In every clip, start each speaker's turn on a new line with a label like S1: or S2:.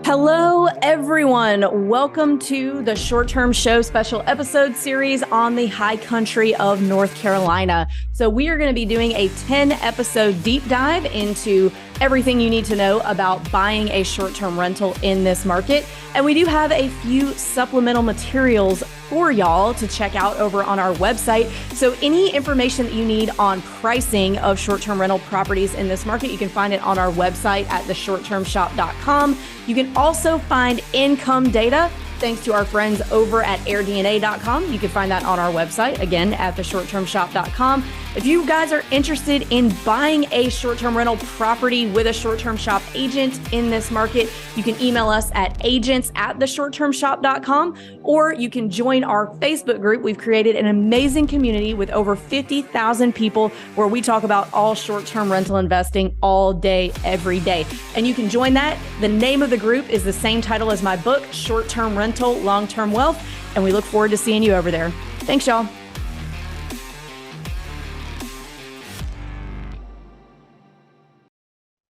S1: Hello, everyone. Welcome to the Short-Term Show special episode series on the high country of North Carolina. So we are going to be doing a 10-episode deep dive into everything you need to know about buying a short-term rental in this market. And we do have a few supplemental materials for y'all to check out over on our website. So any information that you need on pricing of short-term rental properties in this market, you can find it on our website at theshorttermshop.com. You can also find income data thanks to our friends over at airdna.com. You can find that on our website, again, at theshorttermshop.com. If you guys are interested in buying a short-term rental property with a short-term shop agent in this market, you can email us at agents@theshorttermshop.com, or you can join our Facebook group. We've created an amazing community with over 50,000 people where we talk about all short-term rental investing all day, every day. And you can join that. The name of the group is the same title as my book, Short-Term Rental, Long-Term Wealth. And we look forward to seeing you over there. Thanks, y'all.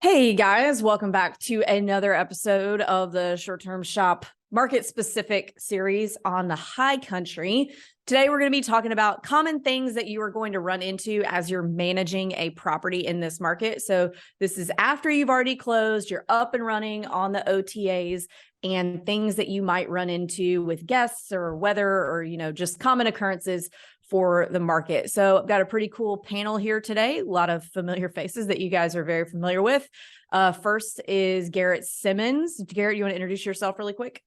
S1: Hey guys, welcome back to another episode of the Short-Term Shop Market Specific series on the high country. Today, we're going to be talking about common things that you are going to run into as you're managing a property in this market. So this is after you've already closed, you're up and running on the OTAs, and things that you might run into with guests or weather or, just common occurrences for the market. So I've got a pretty cool panel here today. A lot of familiar faces that you guys are very familiar with. First is Garrett Simmons. Garrett, you want to introduce yourself really quick?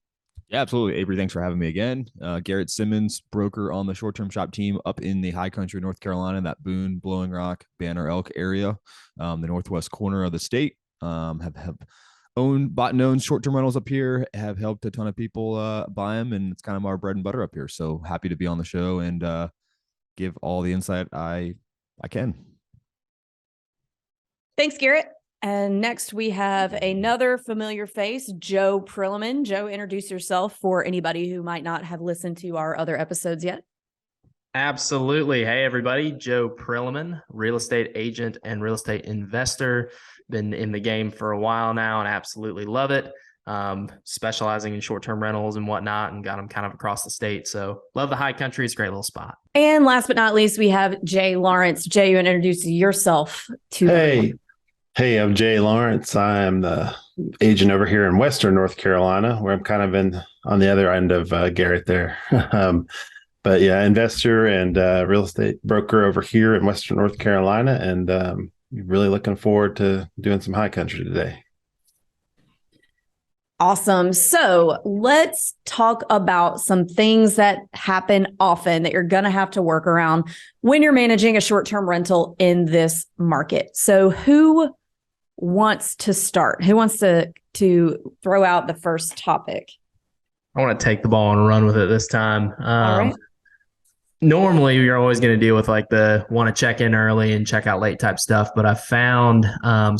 S2: Yeah, absolutely. Avery, thanks for having me again. Garrett Simmons, broker on the short-term shop team up in the high country of North Carolina, that Boone, Blowing Rock, Banner Elk area, the northwest corner of the state. Have bought and owned short-term rentals up here, have helped a ton of people buy them, and it's kind of our bread and butter up here. So happy to be on the show and give all the insight I can.
S1: Thanks, Garrett. And next we have another familiar face, Joe Prilliman. Joe, introduce yourself for anybody who might not have listened to our other episodes yet.
S3: Absolutely. Hey, everybody. Joe Prilliman, real estate agent and real estate investor. Been in the game for a while now and absolutely love it. Specializing in short-term rentals and whatnot, and got them kind of across the state. So love the high country. It's a great little spot.
S1: And last but not least, we have Jay Lawrence. Jay, you want to introduce yourself to everyone.
S4: Hey, I'm Jay Lawrence. I am the agent over here in Western North Carolina, where I'm kind of on the other end of Garrett there. But yeah, investor and real estate broker over here in Western North Carolina, and really looking forward to doing some high country today.
S1: Awesome. So let's talk about some things that happen often that you're going to have to work around when you're managing a short-term rental in this market. So who wants to start? Who wants to throw out the first topic?
S3: I want to take the ball and run with it this time.
S1: All right.
S3: Normally, you're always going to deal with like the want to check in early and check out late type stuff. But I found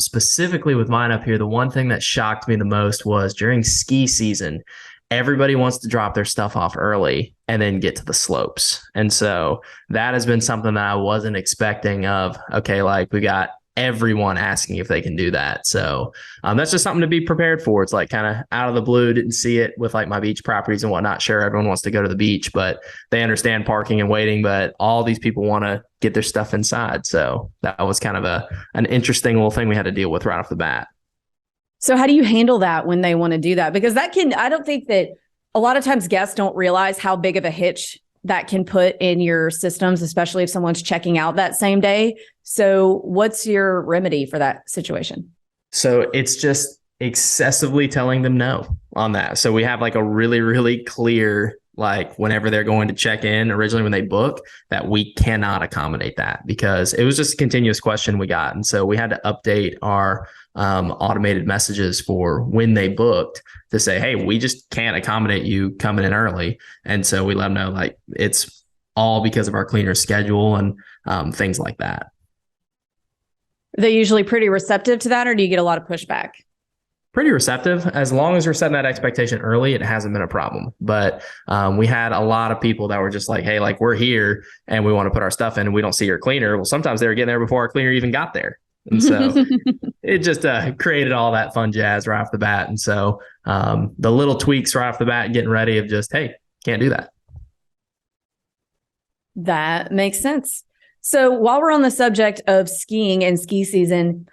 S3: specifically with mine up here, the one thing that shocked me the most was during ski season, everybody wants to drop their stuff off early and then get to the slopes. And so that has been something that I wasn't expecting of, okay, like we got everyone asking if they can do that. So that's just something to be prepared for. It's like kind of out of the blue, didn't see it with like my beach properties and whatnot. Sure, everyone wants to go to the beach, but they understand parking and waiting, but all these people want to get their stuff inside. So that was kind of an interesting little thing we had to deal with right off the bat.
S1: So how do you handle that when they want to do that? Because I don't think that a lot of times guests don't realize how big of a hitch that can put in your systems, especially if someone's checking out that same day. So what's your remedy for that situation?
S3: So it's just excessively telling them no on that. So we have like a really, really clear, like whenever they're going to check in originally when they book, that we cannot accommodate that because it was just a continuous question we got. And so we had to update our automated messages for when they booked to say, hey, we just can't accommodate you coming in early. And so we let them know like it's all because of our cleaner schedule and things like that.
S1: Are they usually pretty receptive to that, or do you get a lot of pushback?
S3: Pretty receptive. As long as we're setting that expectation early, it hasn't been a problem. But we had a lot of people that were just like, hey, like we're here and we want to put our stuff in and we don't see your cleaner. Well, sometimes they were getting there before our cleaner even got there. And so it just created all that fun jazz right off the bat. And so the little tweaks right off the bat, getting ready of just, hey, can't do that.
S1: That makes sense. So while we're on the subject of skiing and ski season,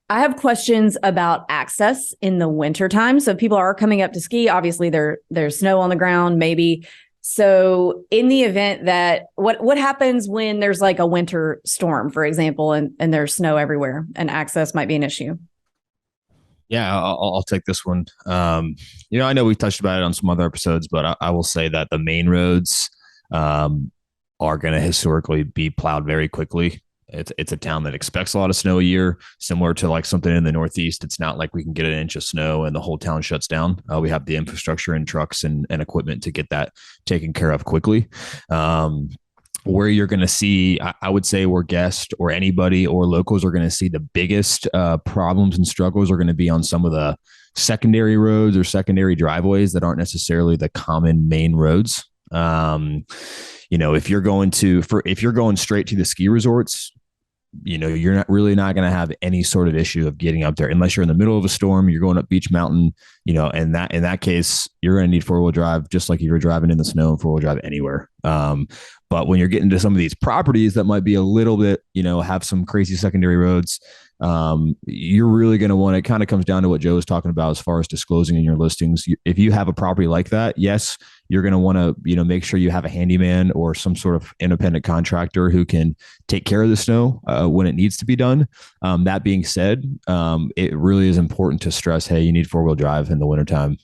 S1: I have questions about access in the wintertime. So people are coming up to ski. Obviously, there's snow on the ground, maybe. So in the event that what happens when there's like a winter storm, for example, and there's snow everywhere and access might be an issue?
S2: Yeah, I'll take this one. I know we've touched about it on some other episodes, but I will say that the main roads are going to historically be plowed very quickly. It's a town that expects a lot of snow a year, similar to like something in the Northeast. It's not like we can get an inch of snow and the whole town shuts down. We have the infrastructure and trucks and equipment to get that taken care of quickly. Where you're going to see, I would say where guests or anybody or locals are going to see the biggest problems and struggles are going to be on some of the secondary roads or secondary driveways that aren't necessarily the common main roads. If you're going straight to the ski resorts, you're not going to have any sort of issue of getting up there unless you're in the middle of a storm. You're going up Beach Mountain, and in that case, you're going to need 4-wheel drive, just like if you're driving in the snow and 4-wheel drive anywhere. But when you're getting to some of these properties that might be a little bit, have some crazy secondary roads, you're really going to want, it kind of comes down to what Joe was talking about as far as disclosing in your listings. If you have a property like that, yes, you're going to want to, make sure you have a handyman or some sort of independent contractor who can take care of the snow when it needs to be done. That being said, it really is important to stress, hey, you need 4-wheel drive in the wintertime.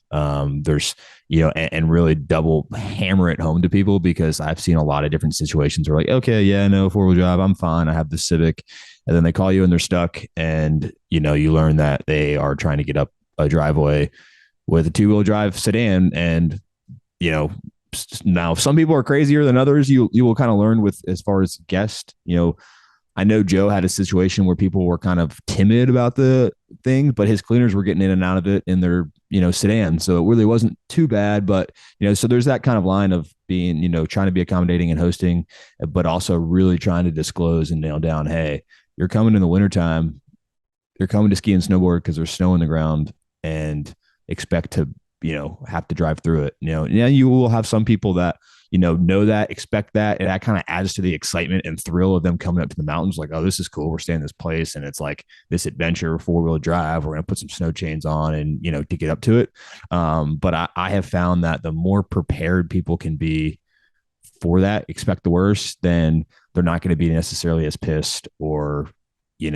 S2: There's, and really double hammer it home to people, because I've seen a lot of different situations where like, okay, yeah, no, 4-wheel drive, I'm fine. I have the Civic. And then they call you and they're stuck. And, you learn that they are trying to get up a driveway with a 2-wheel drive sedan. And, now some people are crazier than others. You will kind of learn with, as far as guests, I know Joe had a situation where people were kind of timid about the thing, but his cleaners were getting in and out of it in their, sedan. So it really wasn't too bad, but, so there's that kind of line of being, trying to be accommodating and hosting, but also really trying to disclose and nail down, hey, you're coming in the wintertime, you're coming to ski and snowboard because there's snow on the ground, and expect to, have to drive through it. You will have some people that, know that, expect that, and that kind of adds to the excitement and thrill of them coming up to the mountains. Like, oh, this is cool. We're staying in this place, and it's like this adventure, 4-wheel drive. We're going to put some snow chains on and, to get up to it. But I have found that the more prepared people can be for that, expect the worst, then they're not going to be necessarily as pissed or,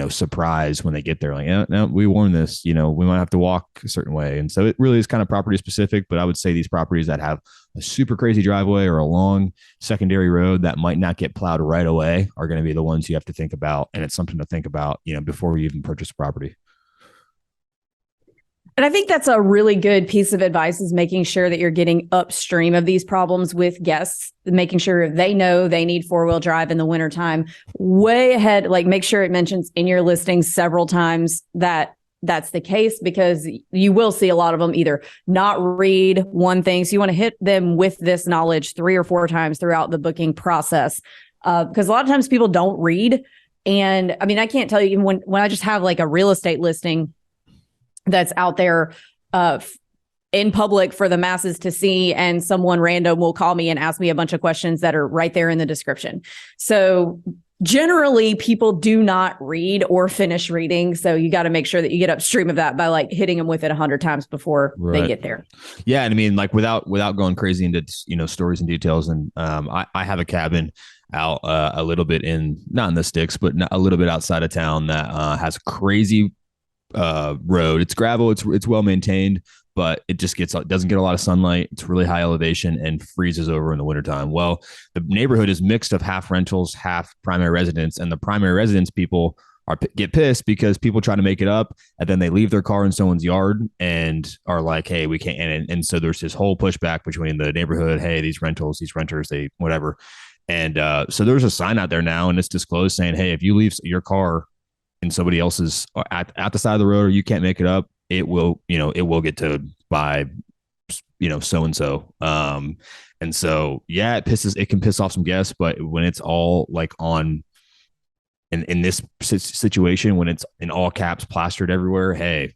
S2: surprised when they get there. Like, yeah, no, we warned this, we might have to walk a certain way. And so it really is kind of property specific, but I would say these properties that have a super crazy driveway or a long secondary road that might not get plowed right away are going to be the ones you have to think about. And it's something to think about, before you even purchase a property.
S1: And I think that's a really good piece of advice, is making sure that you're getting upstream of these problems with guests, making sure they know they need 4-wheel drive in the wintertime way ahead. Like, make sure it mentions in your listings several times that that's the case, because you will see a lot of them either not read one thing. So you want to hit them with this knowledge 3 or 4 times throughout the booking process. Because a lot of times people don't read. And I mean, I can't tell you, even when I just have like a real estate listing that's out there in public for the masses to see, and someone random will call me and ask me a bunch of questions that are right there in the description. So generally people do not read or finish reading. So you got to make sure that you get upstream of that by like hitting them with it 100 times before they get there.
S2: Yeah. And I mean, like without going crazy into, stories and details. And I have a cabin out a little bit not in the sticks, but a little bit outside of town that has a crazy road. It's gravel. It's well maintained, but it just doesn't get a lot of sunlight. It's really high elevation and freezes over in the wintertime. Well, the neighborhood is mixed of half rentals, half primary residents, and the primary residence people get pissed because people try to make it up, and then they leave their car in someone's yard and are like, hey, we can't. And so there's this whole pushback between the neighborhood. Hey, these renters, they whatever. And so there's a sign out there now, and it's disclosed saying, hey, if you leave your car in somebody else's at the side of the road, or you can't make it up, it will get towed by, so-and-so. And so, yeah, it can piss off some guests, but when it's all like on in this situation, when it's in all caps plastered everywhere, hey,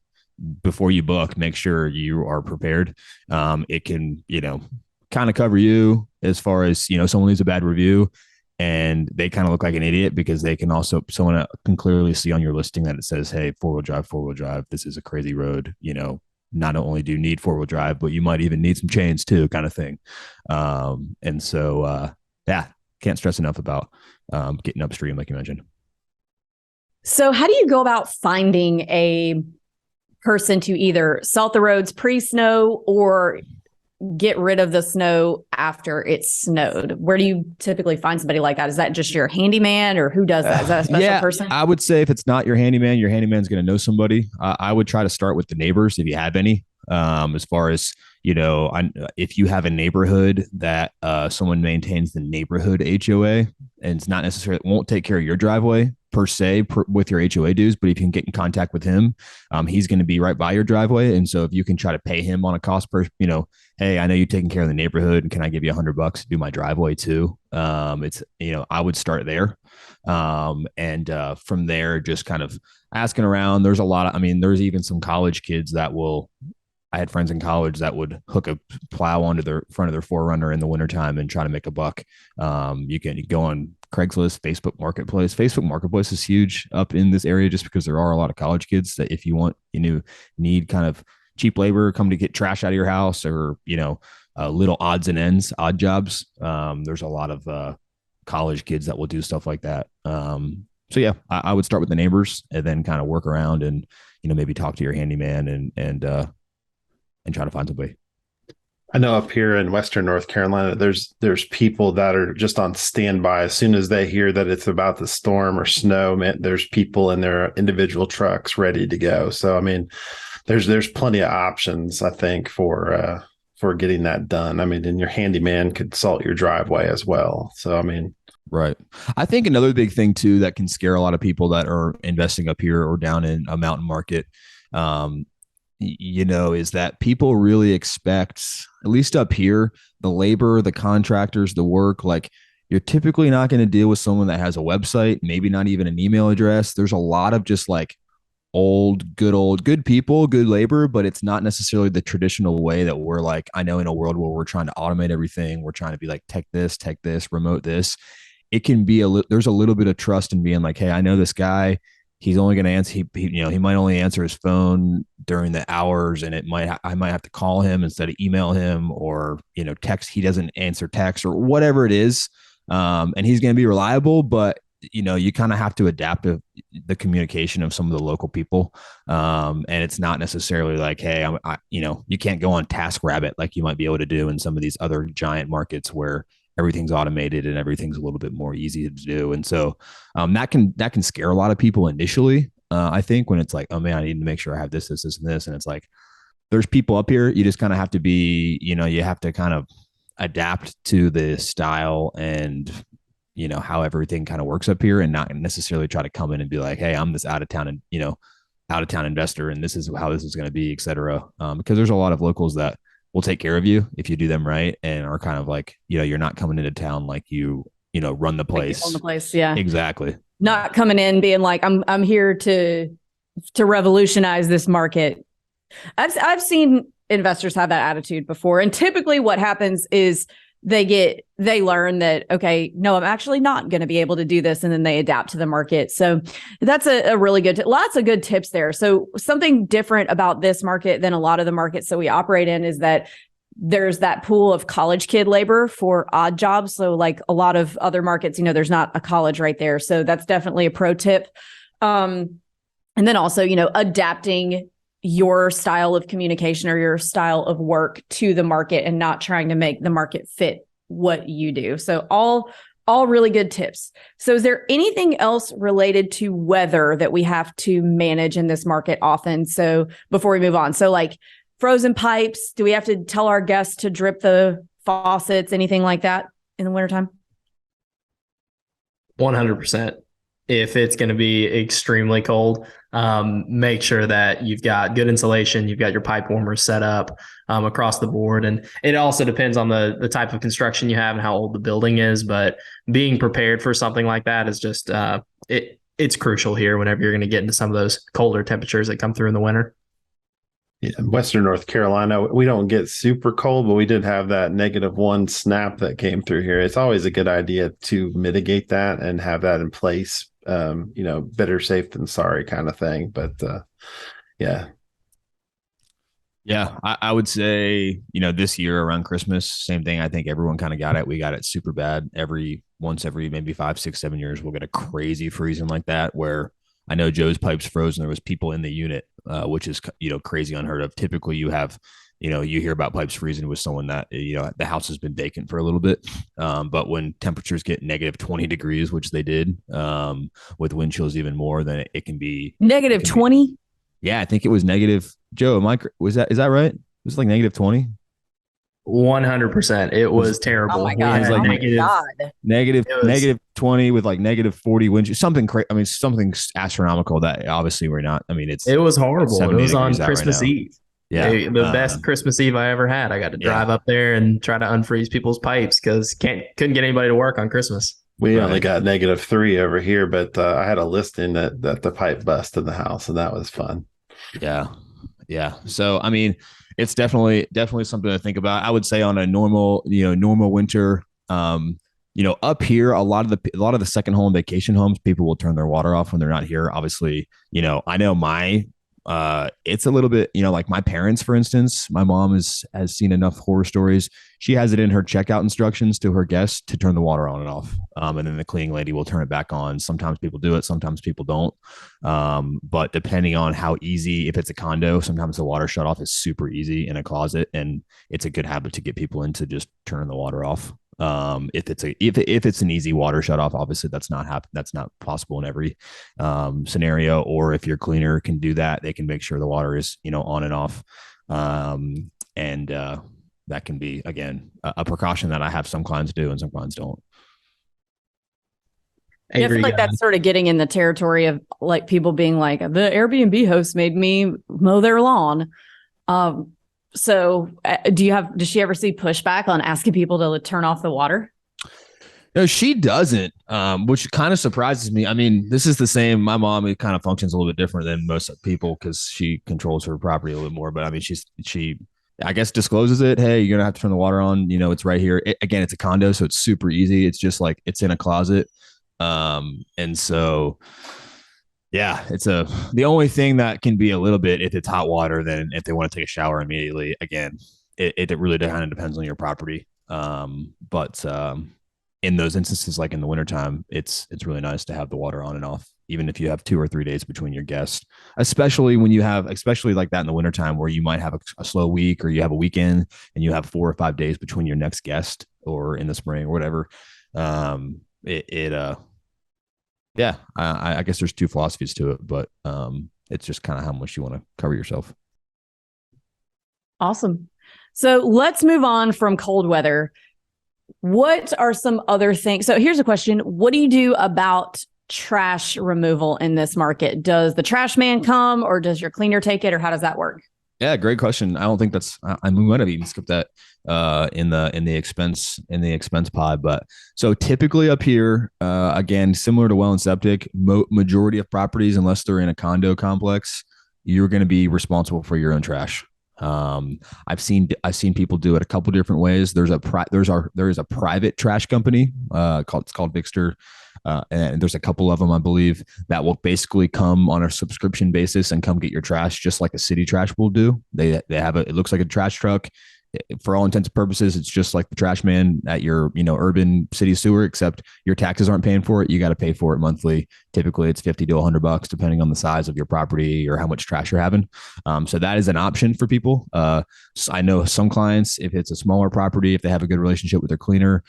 S2: before you book, make sure you are prepared. It can, kind of cover you as far as, someone leaves a bad review and they kind of look like an idiot because they can also, someone can clearly see on your listing that it says, hey, four-wheel drive. This is a crazy road. Not only do you need four-wheel drive, but you might even need some chains too, kind of thing. And so, can't stress enough about getting upstream, like you mentioned.
S1: So how do you go about finding a person to either salt the roads pre-snow or get rid of the snow after it's snowed? Where do you typically find somebody like that? Is that just your handyman, or who does that? Is that a special person?
S2: I would say if it's not your handyman's going to know somebody. I would try to start with the neighbors if you have any. As far as, if you have a neighborhood that someone maintains the neighborhood HOA, and it's not necessarily, won't take care of your driveway per se with your HOA dues, but if you can get in contact with him, he's going to be right by your driveway. And so if you can try to pay him on a cost per, hey, I know you're taking care of the neighborhood, and can I give you $100 to do my driveway too? It's, I would start there. And from there, just kind of asking around. There's a lot of, there's even some college kids that I had friends in college that would hook a plow onto their front of their 4Runner in the wintertime and try to make a buck. You can go on Craigslist, Facebook Marketplace. Facebook Marketplace is huge up in this area just because there are a lot of college kids that if you want, need kind of cheap labor, come to get trash out of your house, or, little odds and ends, odd jobs. There's a lot of college kids that will do stuff like that. So yeah, I would start with the neighbors and then kind of work around and, maybe talk to your handyman and try to find somebody.
S4: I know up here in Western North Carolina, there's people that are just on standby. As soon as they hear that it's about to storm or snow, man, there's people in their individual trucks ready to go. So, there's plenty of options, I think, for getting that done. And your handyman could salt your driveway as well. So,
S2: Right. I think another big thing too that can scare a lot of people that are investing up here or down in a mountain market, is that people really expect, at least up here, the labor, the contractors, the work, like you're typically not going to deal with someone that has a website, maybe not even an email address. There's a lot of just like good people, good labor, but it's not necessarily the traditional way that we're like, I know in a world where we're trying to automate everything, we're trying to be like tech this, remote this. It can be there's a little bit of trust in being like, hey, I know this guy. He's only going to answer. He might only answer his phone during the hours, and I might have to call him instead of email him, or text. He doesn't answer text or whatever it is, and he's going to be reliable. But you kind of have to adapt to the communication of some of the local people, and it's not necessarily like, hey, you can't go on TaskRabbit like you might be able to do in some of these other giant markets where everything's automated and everything's a little bit more easy to do. And so that can scare a lot of people initially. I think when it's like, oh man, I need to make sure I have this, and this. And it's like, there's people up here. You just kind of have to be, you have to kind of adapt to the style and, how everything kind of works up here, and not necessarily try to come in and be like, hey, I'm this out of town investor, and this is how this is going to be, et cetera. Because there's a lot of locals that will take care of you if you do them right, and are kind of like, you're not coming into town like you run the place.
S1: On the place, yeah,
S2: exactly.
S1: Not coming in being like, I'm here to revolutionize this market. I've seen investors have that attitude before, and typically what happens is they learn that, okay, no, I'm actually not going to be able to do this. And then they adapt to the market. So that's a really good, lots of good tips there. So something different about this market than a lot of the markets that we operate in is that there's that pool of college kid labor for odd jobs. So like a lot of other markets, there's not a college right there. So that's definitely a pro tip. And then also, adapting your style of communication or your style of work to the market and not trying to make the market fit what you do. So all really good tips. So is there anything else related to weather that we have to manage in this market often? So before we move on, so like frozen pipes, do we have to tell our guests to drip the faucets, anything like that in the wintertime?
S3: 100%. If it's going to be extremely cold, make sure that you've got good insulation, you've got your pipe warmers set up across the board. And it also depends on the type of construction you have and how old the building is. But being prepared for something like that is just, it's crucial here whenever you're going to get into some of those colder temperatures that come through in the winter.
S4: Yeah, in Western North Carolina, we don't get super cold, but we did have that -1 snap that came through here. It's always a good idea to mitigate that and have that in place. Better safe than sorry kind of thing. But yeah.
S2: Yeah, I would say, this year around Christmas, same thing. I think everyone kind of got it. We got it super bad once every maybe 5, 6, 7 years. We'll get a crazy freezing like that where I know Joe's pipes froze and there was people in the unit, which is, crazy unheard of. Typically you have, you hear about pipes freezing with someone that, the house has been vacant for a little bit. But when temperatures get -20 degrees, which they did, with wind chills even more, then it can be
S1: -20.
S2: Yeah, I think it was negative. Joe, is that right? It was like -20.
S3: 100%. It was terrible.
S1: Oh my God.
S3: Like
S2: -20 with like -40 wind. Something crazy. I mean, something astronomical that obviously we're not. I mean,
S3: it was horrible. It was on Christmas Eve.
S2: Yeah.
S3: The best Christmas Eve I ever had. I got to drive up there and try to unfreeze people's pipes because couldn't get anybody to work on Christmas.
S4: We only got -3 over here, but I had a listing that the pipe bust in the house, and that was fun.
S2: Yeah. Yeah. So, I mean, it's definitely something to think about. I would say on a normal winter, up here, a lot of the second home vacation homes, people will turn their water off when they're not here. Obviously, I know it's a little bit, like my parents, for instance, my mom has seen enough horror stories. She has it in her checkout instructions to her guests to turn the water on and off. And then the cleaning lady will turn it back on. Sometimes people do it. Sometimes people don't. But depending on how easy, if it's a condo, sometimes the water shut off is super easy in a closet. And it's a good habit to get people into just turning the water off. If it's an easy water shut off, obviously that's not possible in every scenario. Or if your cleaner can do that, they can make sure the water is on and off. That can be, again, a precaution that I have some clients do and some clients don't.
S1: I feel like that's sort of getting in the territory of like people being like, the Airbnb host made me mow their lawn. So does she ever see pushback on asking people to turn off the water?
S2: No, she doesn't, which kind of surprises me. I mean, this is the same. My mom kind of functions a little bit different than most people because she controls her property a little bit more. But I mean, she I guess discloses it. Hey, you're gonna have to turn the water on. It's right here. Again, it's a condo, so it's super easy. It's just like it's in a closet, and so. Yeah, the only thing that can be a little bit if it's hot water, then if they want to take a shower immediately, again, it really kind of depends on your property. But in those instances, like in the wintertime, it's really nice to have the water on and off, even if you have 2 or 3 days between your guests, especially like that in the wintertime where you might have a slow week or you have a weekend and you have 4 or 5 days between your next guest or in the spring or whatever. Yeah, I guess there's 2 philosophies to it, but it's just kind of how much you want to cover yourself.
S1: Awesome. So let's move on from cold weather. What are some other things? So here's a question. What do you do about trash removal in this market? Does the trash man come or does your cleaner take it or how does that work?
S2: Yeah, great question. I don't think we might have even skipped that in the expense pod. But so typically up here, again, similar to well and septic, majority of properties, unless they're in a condo complex, you're going to be responsible for your own trash. I've seen people do it a couple different ways. There is a private trash company called Vixter. And there's a couple of them, I believe, that will basically come on a subscription basis and come get your trash just like a city trash will do. They have it looks like a trash truck. For all intents and purposes, it's just like the trash man at your, urban city sewer, except your taxes aren't paying for it. You got to pay for it monthly. Typically it's $50 to $100, depending on the size of your property or how much trash you're having. So that is an option for people. So I know some clients, if it's a smaller property, if they have a good relationship with their cleaner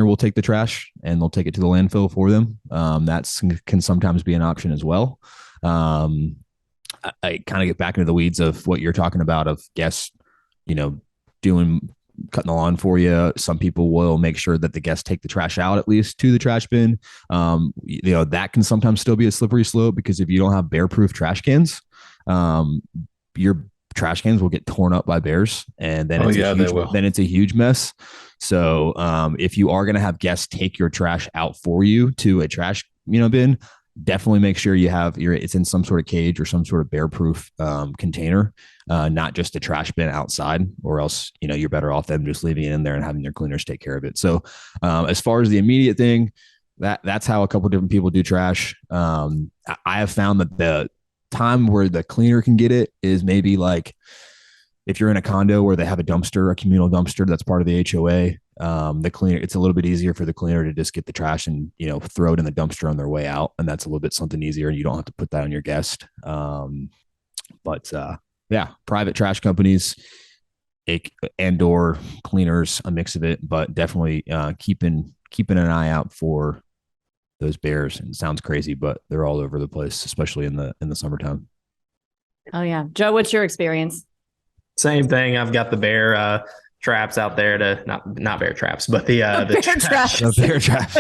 S2: will take the trash and they'll take it to the landfill for them. That can sometimes be an option as well. I kind of get back into the weeds of what you're talking about of guests, cutting the lawn for you. Some people will make sure that the guests take the trash out at least to the trash bin. That can sometimes still be a slippery slope because if you don't have bear-proof trash cans, your trash cans will get torn up by bears, and then it's a huge mess. So if you are going to have guests take your trash out for you to a trash bin, definitely make sure you have it's in some sort of cage or some sort of bear proof container, not just a trash bin outside, or else, you're better off them just leaving it in there and having their cleaners take care of it. So as far as the immediate thing, that's how a couple different people do trash. I have found that the time where the cleaner can get it is maybe like if you're in a condo where they have a communal dumpster that's part of the HOA. The cleaner, it's a little bit easier for the cleaner to just get the trash and throw it in the dumpster on their way out, and that's a little bit something easier, and you don't have to put that on your guest. But private trash companies and/or cleaners, a mix of it, but definitely keeping an eye out for those bears. And it sounds crazy, but they're all over the place, especially in the summertime.
S1: Oh yeah, Joe, what's your experience?
S3: Same thing. I've got the bear traps out there to not bear traps, but the
S1: bear traps.
S2: The bear traps.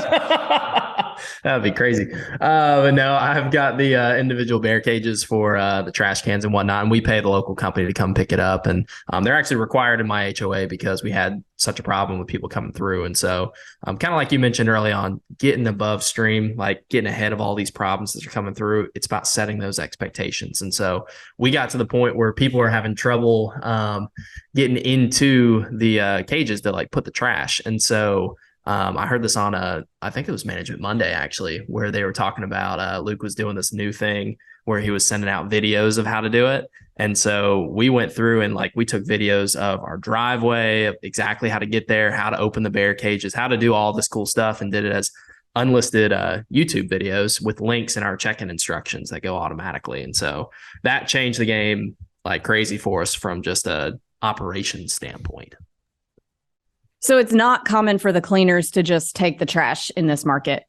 S3: That'd be crazy. But no, I've got the individual bear cages for the trash cans and whatnot, and we pay the local company to come pick it up. And they're actually required in my HOA because we had such a problem with people coming through. And so kind of like you mentioned early on, getting above stream, like getting ahead of all these problems that are coming through, it's about setting those expectations. And so we got to the point where people are having trouble getting into the cages to like put the trash. And so I heard this on I think it was Management Monday, actually, where they were talking about Luke was doing this new thing where he was sending out videos of how to do it. And so we went through and we took videos of our driveway, of exactly how to get there, how to open the bear cages, how to do all this cool stuff, and did it as unlisted YouTube videos with links in our check-in instructions that go automatically. And so that changed the game like crazy for us from just a operations standpoint.
S1: So it's not common for the cleaners to just take the trash in this market.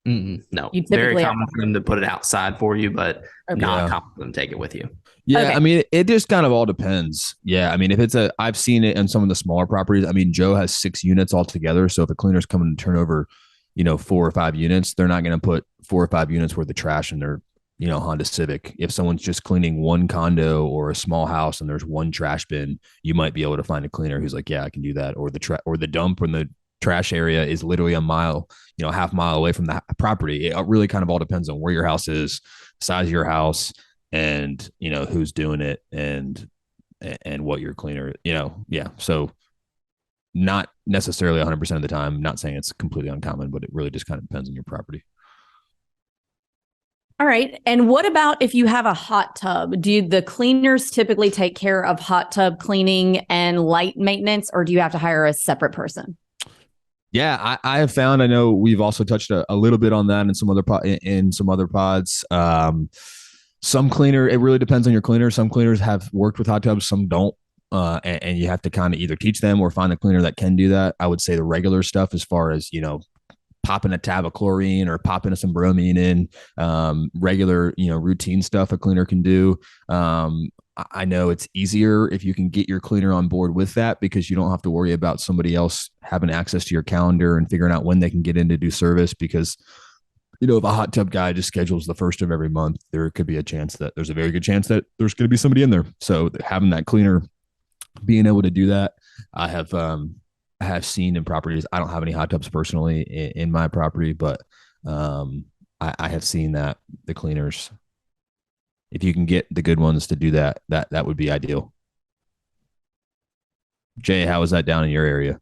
S3: No, very common for them to put it outside for you, but not common for them to take it with you.
S2: Yeah,
S1: okay.
S2: I mean, it just kind of all depends. Yeah, I mean, if I've seen it in some of the smaller properties. I mean, Joe has 6 units altogether. So if a cleaner's coming to turn over, 4 or 5 units, they're not going to put 4 or 5 units worth of trash in their, Honda Civic. If someone's just cleaning one condo or a small house and there's one trash bin, you might be able to find a cleaner who's like, yeah, I can do that. Or the dump when the trash area is literally a mile, half mile away from the property. It really kind of all depends on where your house is, size of your house, and who's doing it, and what your cleaner, yeah. So not necessarily 100% of the time. Not saying it's completely uncommon, but it really just kind of depends on your property.
S1: All right. And what about if you have a hot tub? Do the cleaners typically take care of hot tub cleaning and light maintenance, or do you have to hire a separate person?
S2: Yeah, I have found. I know we've also touched a little bit on that in some other pods. Some cleaner, it really depends on your cleaner. Some cleaners have worked with hot tubs, some don't. And you have to kind of either teach them or find a cleaner that can do that. I would say the regular stuff, as far as, popping a tab of chlorine or popping some bromine in, regular, routine stuff a cleaner can do. I know it's easier if you can get your cleaner on board with that, because you don't have to worry about somebody else having access to your calendar and figuring out when they can get in to do service. Because, if a hot tub guy just schedules the first of every month, there's a very good chance that there's going to be somebody in there. So having that cleaner being able to do that, I have seen in properties. I don't have any hot tubs personally in my property, but I have seen that the cleaners, if you can get the good ones to do that would be ideal. Jay, how is that down in your area?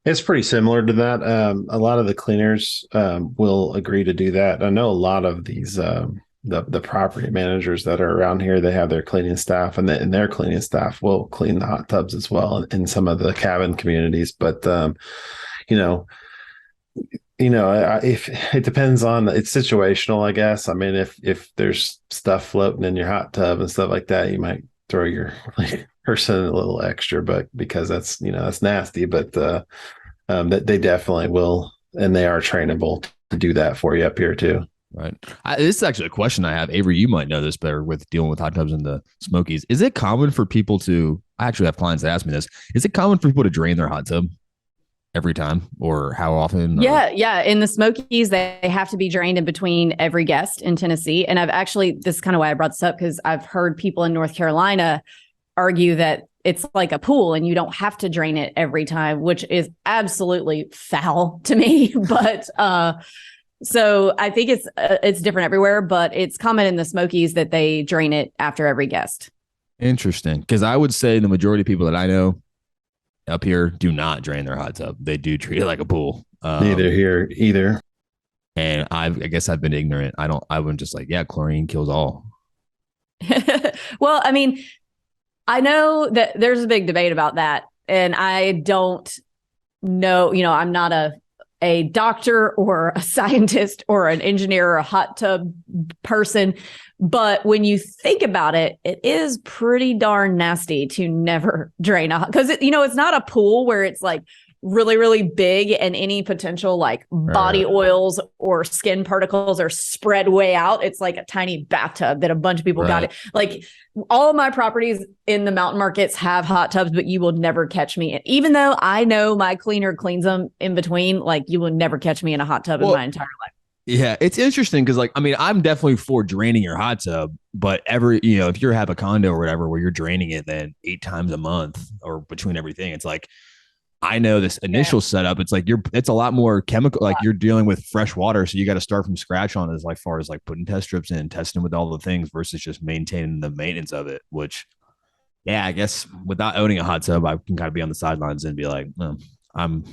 S4: It's pretty similar to that. A lot of the cleaners will agree to do that. I know a lot of these the property managers that are around here, they have their cleaning staff, and their cleaning staff will clean the hot tubs as well in some of the cabin communities. But if it depends on, it's situational, I guess. I mean, if there's stuff floating in your hot tub and stuff like that, you might throw your person a little extra, but because that's nasty. But that they definitely will, and they are trainable to do that for you up here too.
S2: Right. This is actually a question I have. Avery, you might know this better with dealing with hot tubs in the Smokies. Is it common for people to, I actually have clients that ask me this, is it common for people to drain their hot tub every time, or how often?
S1: Yeah. In the Smokies, they have to be drained in between every guest in Tennessee. And this is kind of why I brought this up, because I've heard people in North Carolina argue that it's like a pool and you don't have to drain it every time, which is absolutely foul to me. But So I think it's different everywhere, but it's common in the Smokies that they drain it after every guest.
S2: Interesting. Because I would say the majority of people that I know up here do not drain their hot tub. They do treat it like a pool.
S4: Neither here either.
S2: And I guess I've been ignorant. I'm just like, yeah, chlorine kills all.
S1: Well, I mean, I know that there's a big debate about that. And I don't know, I'm not a doctor or a scientist or an engineer or a hot tub person. But when you think about it, it is pretty darn nasty to never drain a, because it's not a pool where it's like really, really big and any potential like body oils or skin particles are spread way out. It's like a tiny bathtub that a bunch of people got it. Like all of my properties in the mountain markets have hot tubs, but you will never catch me. And even though I know my cleaner cleans them in between, like you will never catch me in a hot tub in my entire life.
S2: Yeah, it's interesting because, like, I mean, I'm definitely for draining your hot tub, but if you have a condo or whatever where you're draining it then 8 times a month or between everything, it's like, I know this initial setup, it's like it's a lot more chemical, like you're dealing with fresh water. So you got to start from scratch on it as far as like putting test strips in, testing with all the things versus just maintaining the maintenance of it, which, yeah, I guess without owning a hot tub, I can kind of be on the sidelines and be like, I'm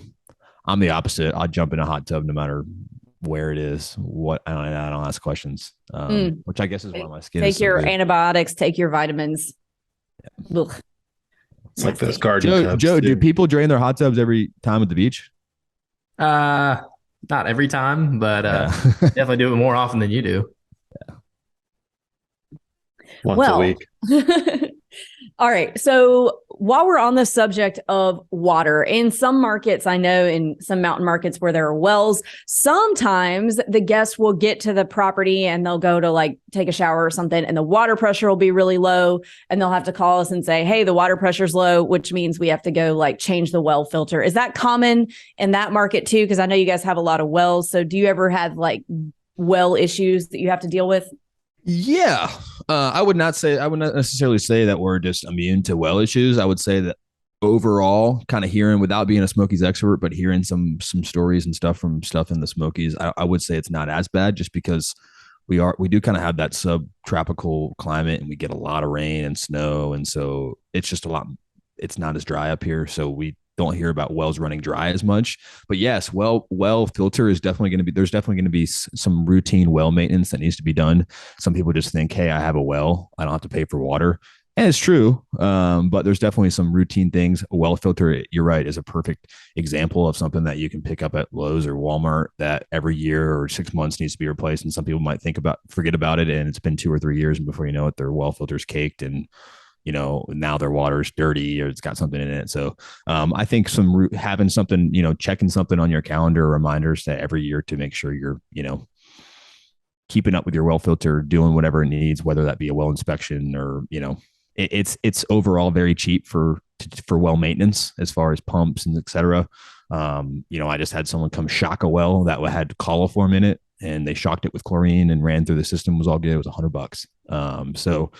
S2: the opposite. I'll jump in a hot tub no matter where it is. I don't ask questions, which I guess is why my skin
S1: take
S2: is so
S1: your
S2: big.
S1: Antibiotics, take your vitamins. Yeah.
S4: It's like those garden tubs.
S2: Joe, do people drain their hot tubs every time at the beach?
S3: Not every time, but definitely do it more often than you do.
S4: Once a week.
S1: All right. So while we're on the subject of water, in some markets, I know in some mountain markets where there are wells, sometimes the guests will get to the property and they'll go to like take a shower or something, and the water pressure will be really low, and they'll have to call us and say, hey, the water pressure's low, which means we have to go like change the well filter. Is that common in that market too? Because I know you guys have a lot of wells. So do you ever have like well issues that you have to deal with?
S2: Yeah. I would not necessarily say that we're just immune to well issues. I would say that overall, kind of hearing, without being a Smokies expert, but hearing some stories and stuff in the Smokies, I would say it's not as bad, just because we do kind of have that subtropical climate and we get a lot of rain and snow. And so it's just it's not as dry up here. So we don't hear about wells running dry as much. But yes, well filter is definitely going to be, there's definitely going to be some routine well maintenance that needs to be done. Some people just think, hey, I have a well, I don't have to pay for water. And it's true. But there's definitely some routine things. A well filter, you're right, is a perfect example of something that you can pick up at Lowe's or Walmart that every year or 6 months needs to be replaced. And some people might forget about it. And it's been 2 or 3 years. And before you know it, their well filter's caked and now their water's dirty or it's got something in it. So I think having something, checking something on your calendar, reminders that every year to make sure you're, keeping up with your well filter, doing whatever it needs, whether that be a well inspection or, it's overall very cheap for well maintenance as far as pumps and et cetera. I just had someone come shock a well that had coliform in it, and they shocked it with chlorine and ran through the system. It was all good. It was $100. So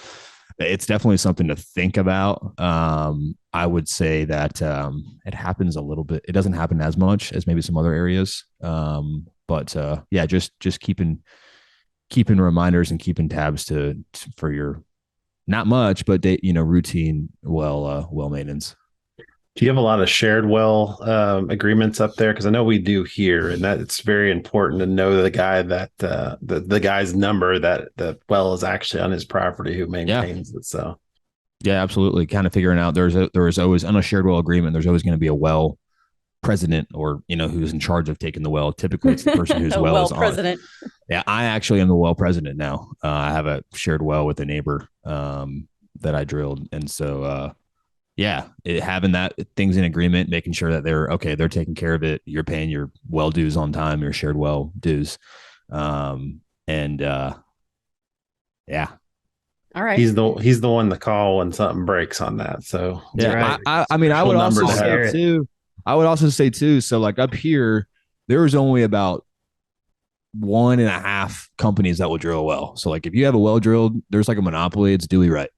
S2: it's definitely something to think about. I would say that it happens a little bit. It doesn't happen as much as maybe some other areas. But just keeping reminders and keeping tabs for your, not much, but routine well maintenance.
S4: Do you have a lot of shared well agreements up there? Because I know we do here, and that it's very important to know the guy that the guy's number that the well is actually on his property who maintains it. So,
S2: yeah, absolutely. Kind of figuring out there is always on a shared well agreement. There's always going to be a well president or who's in charge of taking the well. Typically, it's the person whose well is president. On. Yeah, I actually am the well president now. I have a shared well with a neighbor that I drilled, and so. Having that things in agreement, making sure that they're taking care of it. You're paying your well dues on time, your shared well dues. All
S1: right.
S4: He's the one to call when something breaks on that. So
S2: yeah, right. I would also say too. I would also say too. So like up here, there was only about 1.5 companies that will drill a well. So like if you have a well drilled, there's like a monopoly. It's Dewey Wright,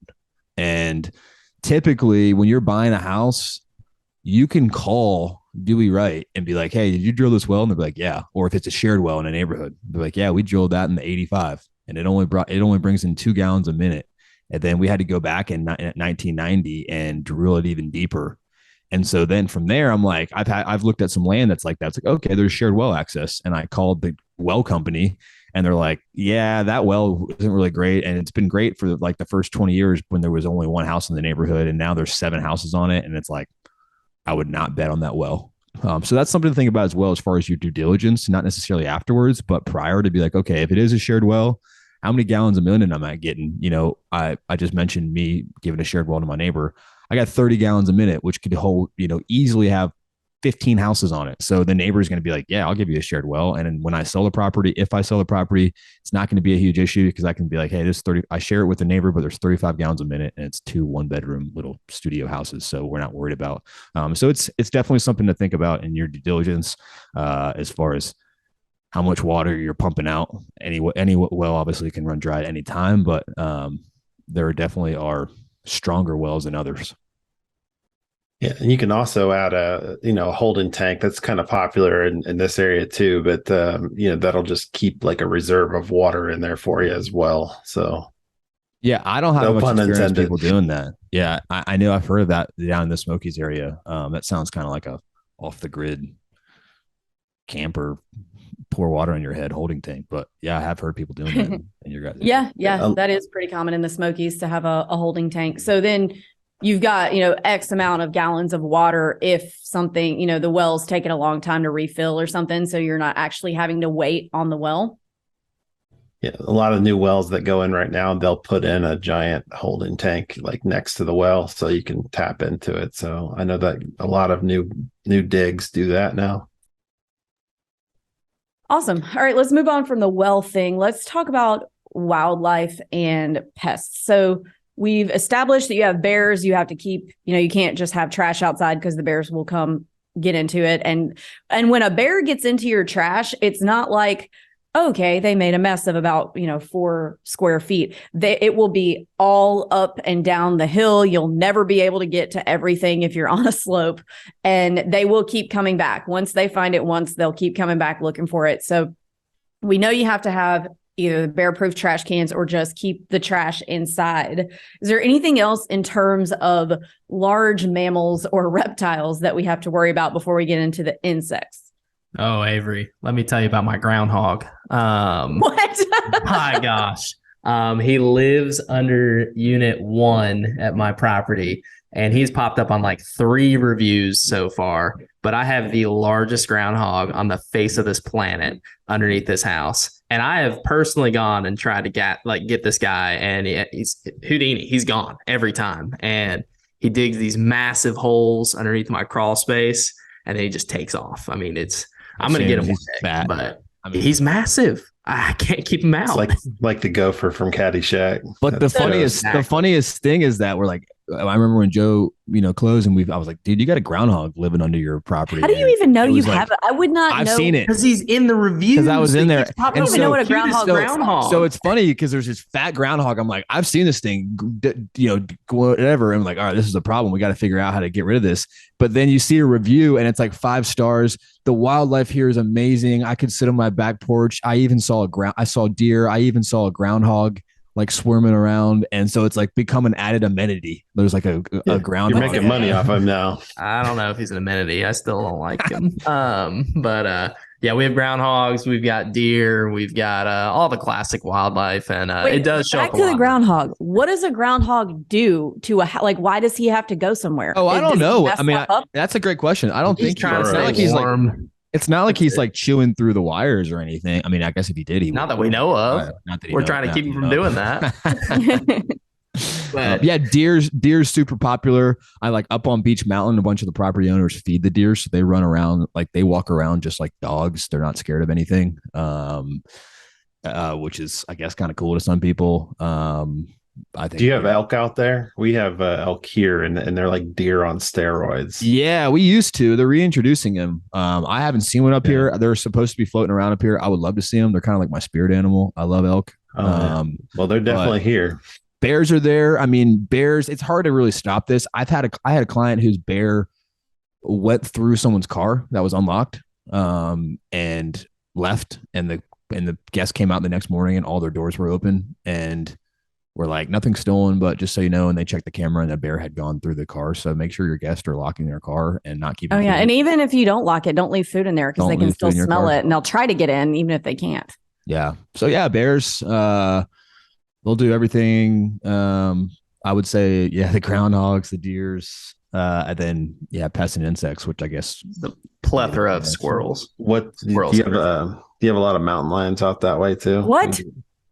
S2: and typically when you're buying a house, you can call do we right and be like, hey, did you drill this well? And they'll be like, yeah. Or if it's a shared well in a neighborhood, they're like, yeah, we drilled that in the 85 and it only brings in 2 gallons a minute. And then we had to go back in 1990 and drill it even deeper. And so then from there, I'm like, I've looked at some land that's like that. It's like, okay, there's shared well access. And I called the well company and they're like, yeah, that well isn't really great. And it's been great for like the first 20 years when there was only one house in the neighborhood. And now there's 7 houses on it. And it's like, I would not bet on that well. So that's something to think about as well, as far as your due diligence, not necessarily afterwards, but prior, to be like, okay, if it is a shared well, how many gallons a minute am I getting? You know, I just mentioned me giving a shared well to my neighbor. I got 30 gallons a minute, which could hold, you know, easily have 15 houses on it. So the neighbor is going to be like, yeah, I'll give you a shared well. And then when I sell the property, if I sell the property, it's not going to be a huge issue because I can be like, hey, this 30, I share it with the neighbor, but there's 35 gallons a minute and it's 2 1-bedroom little studio houses. So we're not worried about. So it's definitely something to think about in your due diligence as far as how much water you're pumping out. Any well obviously can run dry at any time, but there definitely are stronger wells than others.
S4: Yeah, and you can also add a holding tank that's kind of popular in this area too, but that'll just keep like a reserve of water in there for you as well. So
S2: yeah, I don't have
S4: no
S2: much
S4: pun
S2: experience
S4: intended.
S2: people doing that. Yeah, I know I've heard of that down in the Smokies area. That sounds kind of like a off the grid camper pour water on your head holding tank, but yeah, I have heard people doing that in your guys.
S1: Yeah, that is pretty common in the Smokies to have a holding tank. So then you've got, X amount of gallons of water if something, the well's taking a long time to refill or something. So you're not actually having to wait on the well.
S4: Yeah, a lot of new wells that go in right now, they'll put in a giant holding tank like next to the well so you can tap into it. So I know that a lot of new digs do that now.
S1: Awesome. All right, let's move on from the well thing. Let's talk about wildlife and pests. So we've established that you have bears. You have to keep, you can't just have trash outside because the bears will come get into it. And when a bear gets into your trash, it's not like, okay, they made a mess of about, 4 square feet. It will be all up and down the hill. You'll never be able to get to everything if you're on a slope, and they will keep coming back. Once they find it once, they'll keep coming back looking for it. So we know you have to have either bear-proof trash cans or just keep the trash inside. Is there anything else in terms of large mammals or reptiles that we have to worry about before we get into the insects?
S3: Oh, Avery, let me tell you about my groundhog.
S1: What?
S3: My gosh. He lives under Unit 1 at my property, and he's popped up on like 3 reviews so far. But I have the largest groundhog on the face of this planet underneath this house. And I have personally gone and tried to get this guy, and he's Houdini. He's gone every time. And he digs these massive holes underneath my crawl space, and then he just takes off. I mean, I'm going to get him one day, but he's massive. I can't keep him out.
S4: It's like the gopher from Caddyshack.
S2: But the funniest thing is that we're like, I remember when Joe, closed, and I was like, dude, you got a groundhog living under your property.
S1: How do you even know you have it? I would not know.
S2: I've seen it.
S3: Because he's in the reviews.
S2: Because I was in there.
S1: I don't even know what a groundhog.
S2: So it's funny because there's this fat groundhog. I'm like, I've seen this thing, whatever. I'm like, all right, this is a problem. We got to figure out how to get rid of this. But then you see a review and it's like 5 stars. The wildlife here is amazing. I could sit on my back porch. I even saw I saw deer. I even saw a groundhog like swarming around, and so it's like become an added amenity. There's like a groundhog.
S4: You're making money off him now.
S3: I don't know if he's an amenity. I still don't like him. But yeah, we have groundhogs, we've got deer, we've got all the classic wildlife, and it does show up.
S1: Back to the groundhog. What does a groundhog do to why does he have to go somewhere?
S2: Oh, I don't know. I mean, that's a great question. I don't think
S3: trying to
S2: like he's warm. It's not like he's like chewing through the wires or anything. I mean, I guess if he did,
S3: not that we know of. We're trying to keep him from doing that.
S2: But yeah, deer's super popular. I like up on Beach Mountain, a bunch of the property owners feed the deer, so they run around like they walk around just like dogs. They're not scared of anything, which is I guess kind of cool to some people. I think.
S4: Do you have elk out there? We have elk here, and they're like deer on steroids.
S2: Yeah, we used to. They're reintroducing them. I haven't seen one up here. They're supposed to be floating around up here. I would love to see them. They're kind of like my spirit animal. I love elk.
S4: Well, they're definitely here.
S2: Bears are there. I mean, bears. It's hard to really stop this. I had a client whose bear went through someone's car that was unlocked, and left, and the guests came out the next morning and all their doors were open, and we're like, nothing's stolen, but just so you know, and they checked the camera and the bear had gone through the car. So make sure your guests are locking their car and not keeping.
S1: Oh yeah, and even if you don't lock it, don't leave food in there because they can still smell it, and they'll try to get in even if they can't.
S2: Yeah. So yeah, bears. They'll do everything. I would say, yeah, the groundhogs, the deers, and then pests and insects, which I guess
S3: the plethora of squirrels.
S4: What do you have? Do you have a lot of mountain lions out that way too?
S1: What?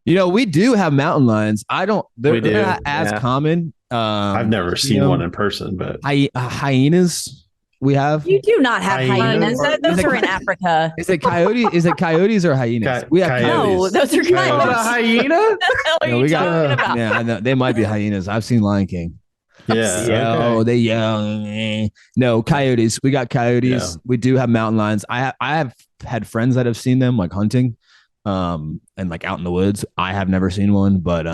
S2: We do have mountain lions. They're not as common.
S4: I've never seen one in person, but
S2: hyenas. We have.
S1: You do not have hyenas. Those are in Africa.
S2: Is it coyotes or hyenas? We have
S1: coyotes. No, those are coyotes.
S3: A hyena?
S1: What the hell are you talking about?
S2: Yeah, I know. They might be hyenas. I've seen Lion King.
S4: Yeah.
S2: Oh, they yell. No, coyotes. We got coyotes. Yeah. We do have mountain lions. I have had friends that have seen them, like hunting, and like out in the woods. I have never seen one, but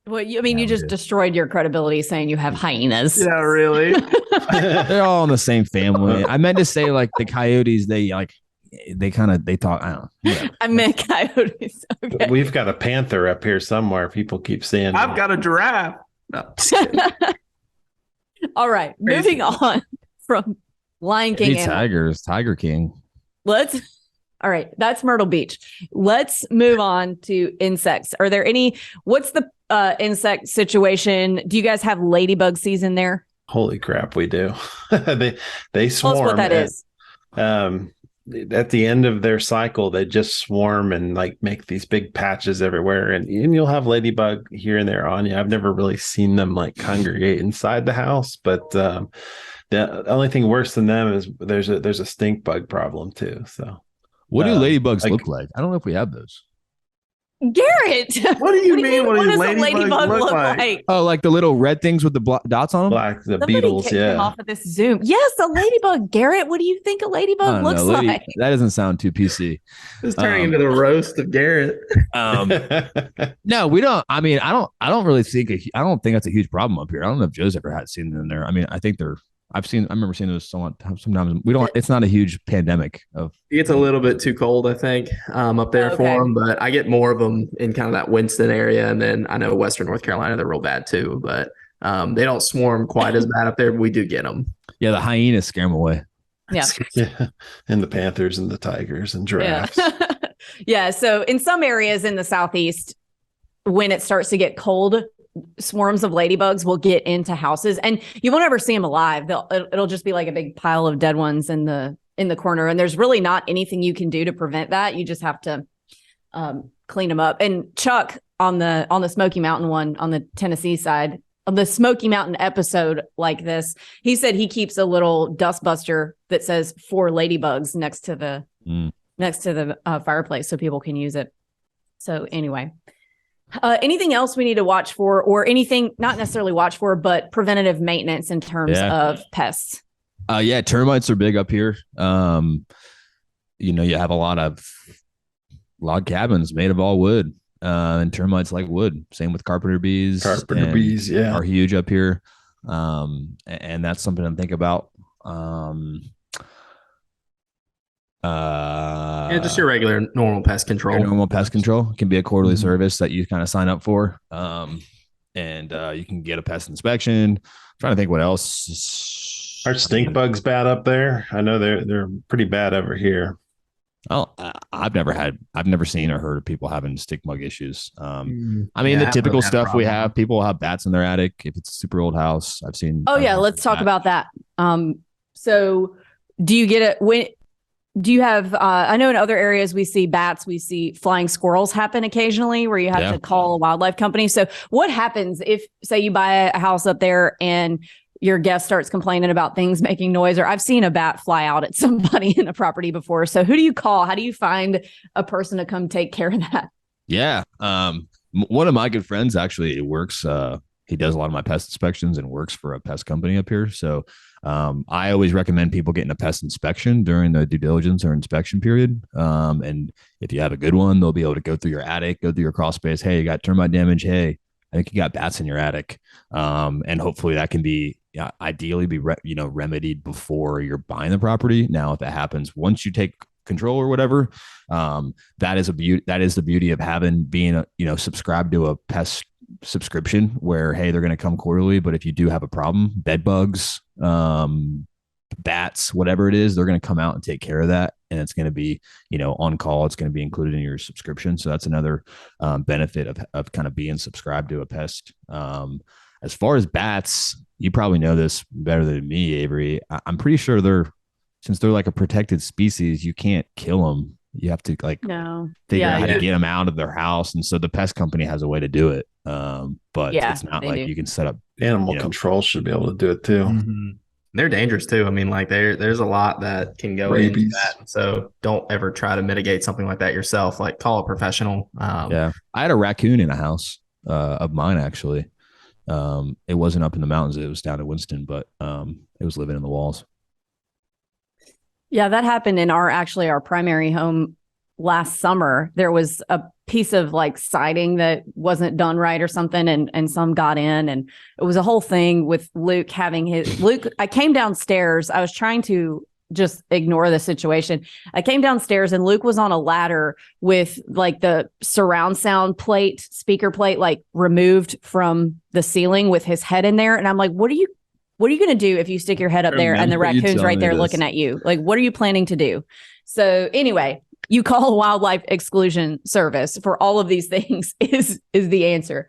S1: well, you just destroyed your credibility saying you have hyenas.
S3: Yeah, really.
S2: They're all in the same family. I meant to say like the coyotes. They talk. I don't know.
S1: I meant coyotes. Okay.
S4: We've got a panther up here somewhere. People keep saying
S3: I've got a giraffe. No.
S1: All right, moving on from Lion King.
S2: Tigers, Tiger King.
S1: All right, that's Myrtle Beach. Let's move on to insects. Are there any? What's the insect situation? Do you guys have ladybug season there?
S4: Holy crap, we do. they swarm.
S1: Tell us what that is.
S4: At the end of their cycle, they just swarm and like make these big patches everywhere, and you'll have ladybug here and there on you. I've never really seen them like congregate inside the house, but the only thing worse than them is there's a stink bug problem too. So,
S2: what do ladybugs look like? I don't know if we have those.
S1: Garrett,
S3: what do you mean? What
S1: does a ladybug look like?
S2: Oh, like the little red things with the dots on them?
S4: Like the beetles, yeah.
S1: Off of this Zoom. Yes, a ladybug. Garrett, what do you think a ladybug looks like?
S2: That doesn't sound too PC.
S3: It's turning into the roast of Garrett.
S2: No, we don't. I mean, I don't really think. I don't think that's a huge problem up here. I don't know if Joe's ever had seen them there. I mean, I think they're. I remember seeing those sometimes. We don't. It's not a huge pandemic of.
S3: It gets a little bit too cold, I think, up there for them. But I get more of them in kind of that Winston area, and then I know Western North Carolina, they're real bad too. But they don't swarm quite as bad up there. But we do get them.
S2: Yeah, the hyenas scare them away.
S1: Yeah,
S4: and the panthers and the tigers and giraffes.
S1: Yeah. So in some areas in the southeast, when it starts to get cold, swarms of ladybugs will get into houses, and you won't ever see them alive. It'll just be like a big pile of dead ones in the corner, and there's really not anything you can do to prevent that. You just have to clean them up. And Chuck on the Smoky Mountain one on the Tennessee side, on the Smoky Mountain episode like this, he said he keeps a little dust buster that says "for ladybugs" next to the fireplace so people can use it. So anyway. Anything else we need to watch for, or anything not necessarily watch for, but preventative maintenance in terms of pests?
S2: Yeah, termites are big up here. You have a lot of log cabins made of all wood, and termites like wood. Same with carpenter bees.
S4: Carpenter bees,
S2: are huge up here, and that's something to think about.
S3: Just your regular normal pest control.
S2: Normal pest control can be a quarterly service that you kind of sign up for, and you can get a pest inspection. I'm trying to think what else.
S4: Are stink bugs bad up there? I know they're pretty bad over here.
S2: Oh, I've never seen or heard of people having stink bug issues. I mean, the typical stuff we have. People have bats in their attic if it's a super old house. I've seen.
S1: Oh yeah, let's talk about that. So do you get it do you have, I know in other areas we see bats, we see flying squirrels happen occasionally where you have to call a wildlife company. So what happens if, say, you buy a house up there and your guest starts complaining about things making noise, or I've seen a bat fly out at somebody in a property before. So who do you call? How do you find a person to come take care of that?
S2: Yeah. One of my good friends actually works, he does a lot of my pest inspections and works for a pest company up here. So I always recommend people getting a pest inspection during the due diligence or inspection period. And if you have a good one, they'll be able to go through your attic, go through your crawl space. Hey, you got termite damage. Hey, I think you got bats in your attic. And hopefully that can be ideally be remedied before you're buying the property. Now, if it happens once you take control or whatever, that is the beauty of being subscribed to a pest subscription where, hey, they're going to come quarterly, but if you do have a problem, bed bugs, bats, whatever it is, they're going to come out and take care of that, and it's going to be on call. It's going to be included in your subscription. So that's another benefit of kind of being subscribed to a pest. As far as bats, you probably know this better than me, Avery. I'm pretty sure since they're like a protected species, you can't kill them. You have to figure out how to get them out of their house. And so the pest company has a way to do it. But it's not like you can set up.
S4: Animal control should be able to do it too.
S3: Mm-hmm. They're dangerous too. I mean, like there's a lot that can go into that. So don't ever try to mitigate something like that yourself. Like call a professional.
S2: I had a raccoon in a house of mine, actually. It wasn't up in the mountains. It was down in Winston, but it was living in the walls.
S1: Yeah, that happened in our primary home last summer. There was a piece of like siding that wasn't done right or something, and some got in, and it was a whole thing with Luke I came downstairs. I was trying to just ignore the situation. I came downstairs and Luke was on a ladder with like the surround sound speaker plate, like removed from the ceiling with his head in there. And I'm like, what are you going to do if you stick your head up there and the raccoon's right there looking at you? Like, what are you planning to do? So anyway, you call a wildlife exclusion service for all of these things is the answer.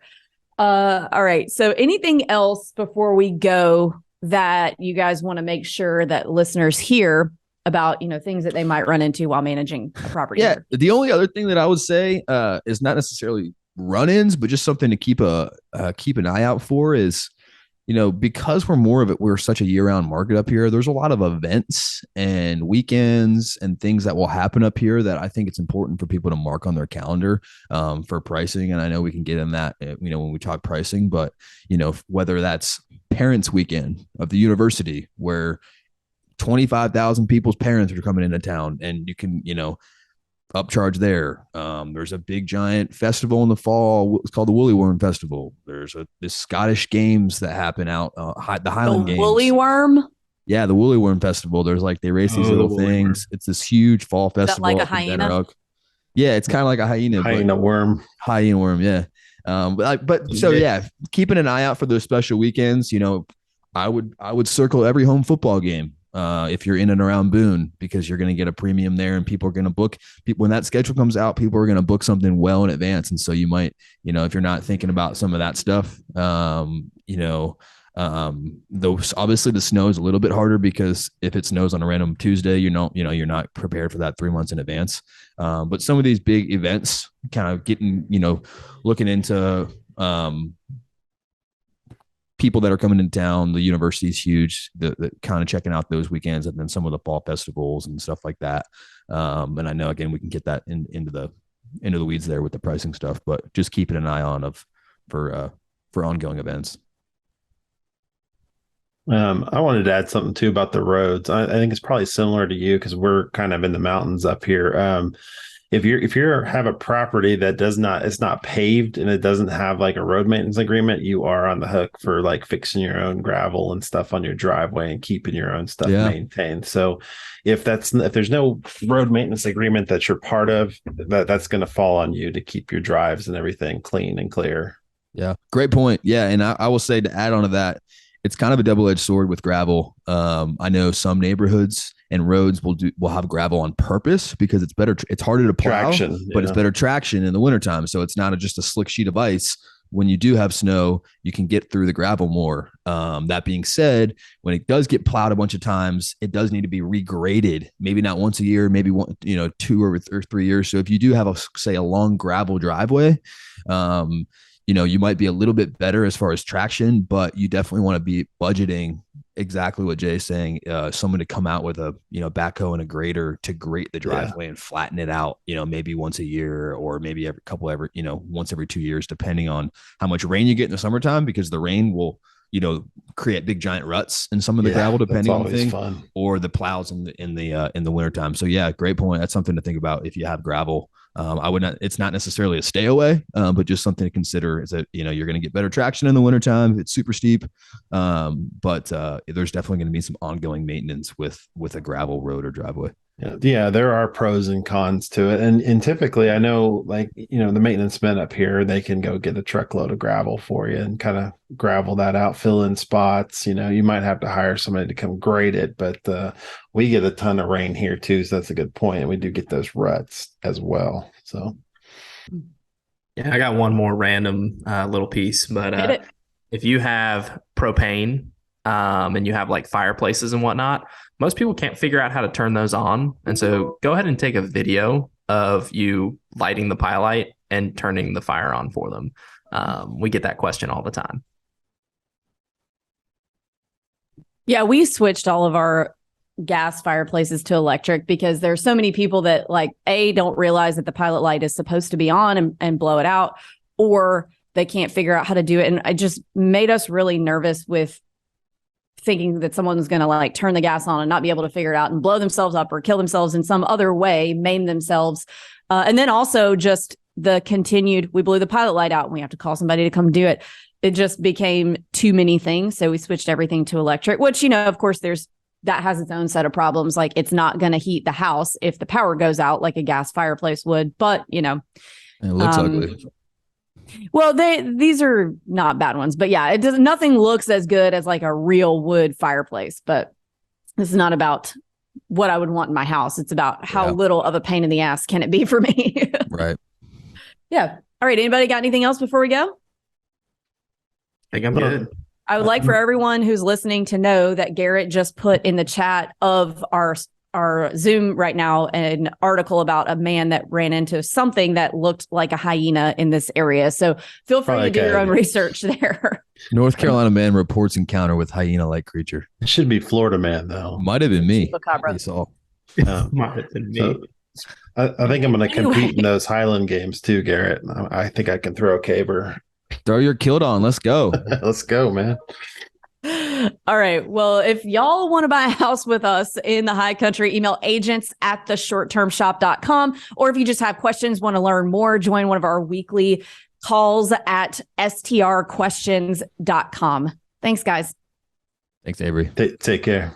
S1: All right. So anything else before we go that you guys want to make sure that listeners hear about, things that they might run into while managing a property?
S2: Yeah. The only other thing that I would say is not necessarily run-ins, but just something to keep an eye out for is, because we're such a year-round market up here, there's a lot of events and weekends and things that will happen up here that I think it's important for people to mark on their calendar for pricing. And I know we can get in that, when we talk pricing, but, whether that's parents' weekend of the university where 25,000 people's parents are coming into town and you can, upcharge there. There's a big giant festival in the fall. It's called the Woolly Worm Festival. There's this Scottish games that happen out the Highland Games.
S1: Woolly Worm?
S2: Yeah, the Woolly Worm Festival. There's they race these little things. It's this huge fall festival.
S1: Is that like a hyena?
S2: Yeah, it's kind of like a hyena.
S4: Hyena worm,
S2: yeah. Yeah, keeping an eye out for those special weekends. I would circle every home football game. If you're in and around Boone, because you're going to get a premium there, and people are going to book when that schedule comes out, people are going to book something well in advance. And so you might, if you're not thinking about some of that stuff, though obviously the snow is a little bit harder because if it snows on a random Tuesday, you're not prepared for that 3 months in advance. But some of these big events kind of getting, looking into, people that are coming into town, the university is huge, the kind of checking out those weekends, and then some of the fall festivals and stuff like that. And I know, again, we can get that into the weeds there with the pricing stuff, but just keeping an eye on for ongoing events.
S4: I wanted to add something too about the roads. I think it's probably similar to you because we're kind of in the mountains up here. If you have a property that it's not paved and it doesn't have like a road maintenance agreement, you are on the hook for like fixing your own gravel and stuff on your driveway and keeping your own stuff maintained. So if there's no road maintenance agreement that you're part of, that's going to fall on you to keep your drives and everything clean and clear.
S2: Yeah, great point. Yeah, and I will say, to add on to that, it's kind of a double-edged sword with gravel. I know some neighborhoods and roads will have gravel on purpose because it's better. It's harder to plow, but it's better traction in the wintertime. So it's not just a slick sheet of ice. When you do have snow, you can get through the gravel more. That being said, when it does get plowed a bunch of times, it does need to be regraded. Maybe not once a year, maybe 2 or 3 years. So if you do have a long gravel driveway, you might be a little bit better as far as traction, but you definitely want to be budgeting exactly what Jay's saying. Someone to come out with a, backhoe and a grader to grate the driveway and flatten it out, maybe once a year, or maybe once every 2 years, depending on how much rain you get in the summertime, because the rain will, create big giant ruts in some of the gravel, depending on the thing, or the plows in the wintertime. So yeah, great point. That's something to think about if you have gravel. I would not, it's not necessarily a stay away, but just something to consider is that, you're going to get better traction in the wintertime if it's super steep. But there's definitely going to be some ongoing maintenance with a gravel road or driveway.
S4: Yeah, there are pros and cons to it. And typically I know the maintenance men up here, they can go get a truckload of gravel for you and kind of gravel that out, fill in spots. You might have to hire somebody to come grade it, but we get a ton of rain here too. So that's a good point. And we do get those ruts as well. So
S3: yeah, I got one more random little piece, but if you have propane and you have like fireplaces and whatnot, most people can't figure out how to turn those on. And so go ahead and take a video of you lighting the pile light and turning the fire on for them. We get that question all the time.
S1: Yeah, we switched all of our gas fireplaces to electric because there's so many people that don't realize that the pilot light is supposed to be on and blow it out, or they can't figure out how to do it. And it just made us really nervous with thinking that someone's going to turn the gas on and not be able to figure it out and blow themselves up or kill themselves in some other way, maim themselves. And then also just the continued, we blew the pilot light out and we have to call somebody to come do it. It just became too many things. So we switched everything to electric, which, of course, that has its own set of problems. It's not going to heat the house if the power goes out like a gas fireplace would, but
S2: it looks ugly.
S1: Well, these are not bad ones, but yeah, nothing looks as good as a real wood fireplace, but this is not about what I would want in my house. It's about how little of a pain in the ass can it be for me.
S2: Right.
S1: Yeah. All right. Anybody got anything else before we go?
S3: I think I'm good.
S1: I would like for everyone who's listening to know that Garrett just put in the chat of our Zoom right now an article about a man that ran into something that looked like a hyena in this area. So feel free to do your own research there.
S2: North Carolina man reports encounter with hyena-like creature.
S4: It should be Florida man, though.
S2: Might have been me.
S3: Might have been me.
S4: So I think I'm going to compete in those Highland games too, Garrett. I think I can throw a caber.
S2: Throw your kilt on. Let's go.
S4: Let's go, man.
S1: All right. Well, if y'all want to buy a house with us in the high country, email agents@theshorttermshop.com. Or if you just have questions, want to learn more, join one of our weekly calls at strquestions.com. Thanks, guys.
S2: Thanks, Avery.
S4: Take care.